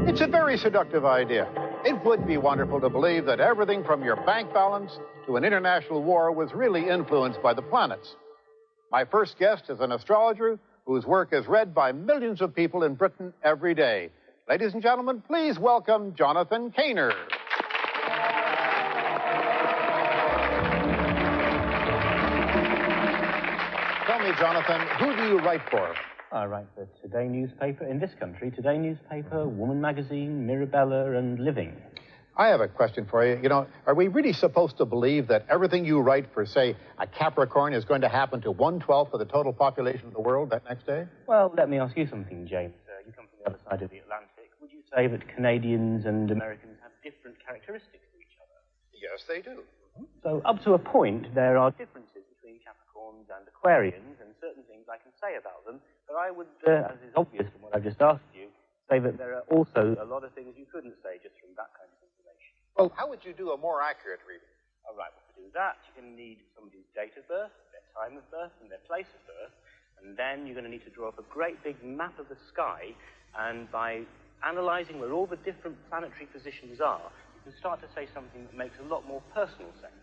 It's a very seductive idea. It would be wonderful to believe that everything from your bank balance to an international war was really influenced by the planets. My first guest is an astrologer whose work is read by millions of people in Britain every day. Ladies and gentlemen, please welcome Jonathan Kaner. Tell me, Jonathan, who do you write for? I write for Today newspaper in this country, Today newspaper, Woman magazine, Mirabella, and Living. I have a question for you. You know, are we really supposed to believe that everything you write for, say, a Capricorn is going to happen to 1/12 of the total population of the world that next day? Well, let me ask you something, James. You come from the other side of the Atlantic. Would you say that Canadians and Americans have different characteristics to each other? Yes, they do. So, up to a point, there are differences between Capricorns and Aquarians, and certain things I can say about them, but I would, as is obvious from what I've just asked you, say that there are also a lot of things you couldn't say just from that kind of information. Well, how would you do a more accurate reading? All right, well, to do that, you're going to need somebody's date of birth, their time of birth, and their place of birth, and then you're going to need to draw up a great big map of the sky, and by analysing where all the different planetary positions are, you can start to say something that makes a lot more personal sense.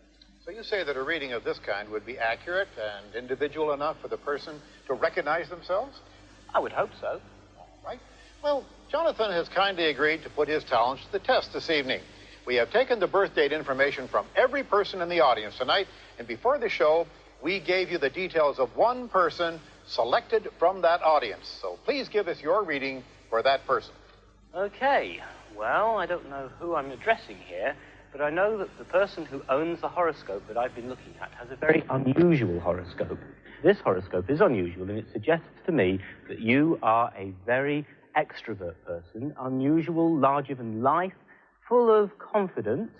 So you say that a reading of this kind would be accurate and individual enough for the person to recognize themselves? I would hope so. All right. Well, Jonathan has kindly agreed to put his talents to the test this evening. We have taken the birth date information from every person in the audience tonight, and before the show, we gave you the details of one person selected from that audience. So please give us your reading for that person. Okay. Well, I don't know who I'm addressing here, but I know that the person who owns the horoscope that I've been looking at has a very unusual horoscope. This horoscope is unusual, and it suggests to me that you are a very extrovert person, unusual, larger than life, full of confidence,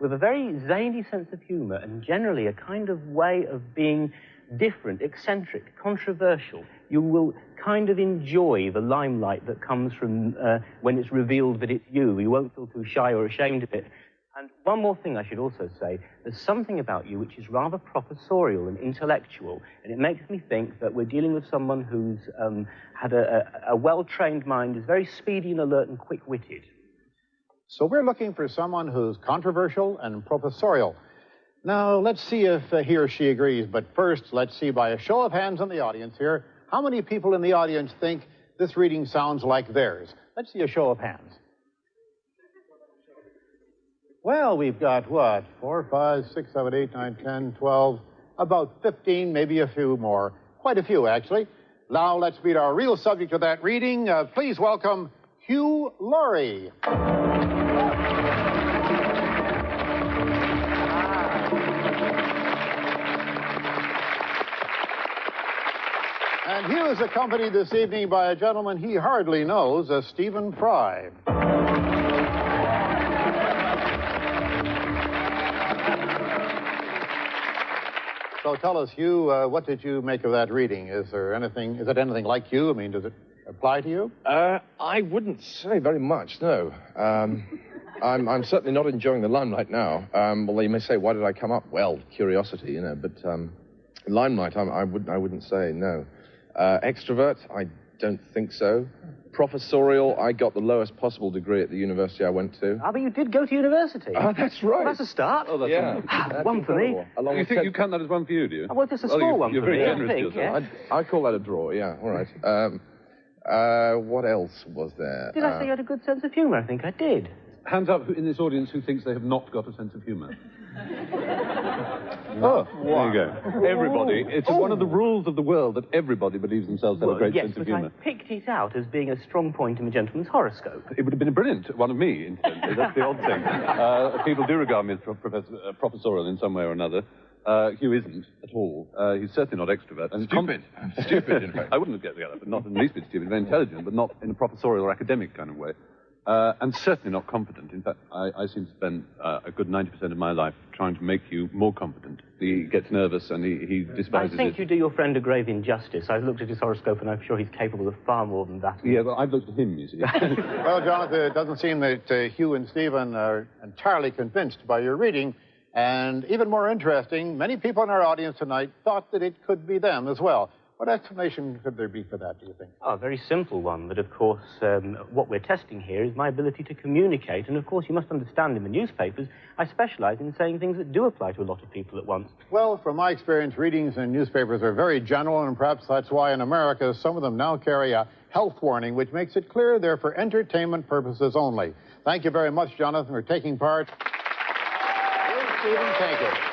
with a very zany sense of humor, and generally a kind of way of being different, eccentric, controversial. You will kind of enjoy the limelight that comes from when it's revealed that it's you. You won't feel too shy or ashamed of it. And one more thing I should also say, there's something about you which is rather professorial and intellectual, and it makes me think that we're dealing with someone who's had a well-trained mind, is very speedy and alert and quick-witted. So we're looking for someone who's controversial and professorial. Now, let's see if he or she agrees, but first, let's see by a show of hands in the audience here, how many people in the audience think this reading sounds like theirs? Let's see a show of hands. Well, we've got, what, 4, 5, 6, 7, 8, 9, 10, 12, about 15, maybe a few more. Quite a few, actually. Now, let's meet our real subject of that reading. Please welcome Hugh Laurie. And Hugh is accompanied this evening by a gentleman he hardly knows, Stephen Fry. So tell us, Hugh, what did you make of that reading? Is it anything like you? I mean, does it apply to you? I wouldn't say very much, no. I'm certainly not enjoying the limelight now. Although you may say, why did I come up? Well, curiosity, you know, but limelight, I wouldn't say, no. Extrovert, I don't think so. Professorial, I got the lowest possible degree at the university I went to. Ah, but you did go to university. Oh, that's right. Well, that's a start. Oh, that's yeah. One for me. You think you count that as one for you, do you? Well, just a small one you're for me, very generous I think, yeah. I call that a draw, yeah, all right. What else was there? Did I say you had a good sense of humor? I think I did. Hands up in this audience who thinks they have not got a sense of humor. Oh, there you go. Everybody. It's one of the rules of the world that everybody believes themselves to have a great sense of humor. Yes, but I picked it out as being a strong point in the gentleman's horoscope. It would have been a brilliant one of me, incidentally. That's the odd thing. People do regard me as professorial in some way or another. Hugh isn't at all. He's certainly not extrovert. And stupid. Stupid, in fact. I wouldn't get together, but not in the least bit stupid. Very intelligent, but not in a professorial or academic kind of way. And certainly not competent. In fact, I seem to spend a good 90% of my life trying to make you more competent. He gets nervous and he despises it. I think you do your friend a grave injustice. I've looked at his horoscope and I'm sure he's capable of far more than that. Yeah, well, I've looked at him, you see. Well, Jonathan, it doesn't seem that Hugh and Stephen are entirely convinced by your reading. And even more interesting, many people in our audience tonight thought that it could be them as well. What explanation could there be for that, do you think? Oh, a very simple one, that, of course, what we're testing here is my ability to communicate. And, of course, you must understand in the newspapers, I specialize in saying things that do apply to a lot of people at once. Well, from my experience, readings in newspapers are very general, and perhaps that's why in America some of them now carry a health warning, which makes it clear they're for entertainment purposes only. Thank you very much, Jonathan, for taking part. Here's Stephen Tankard.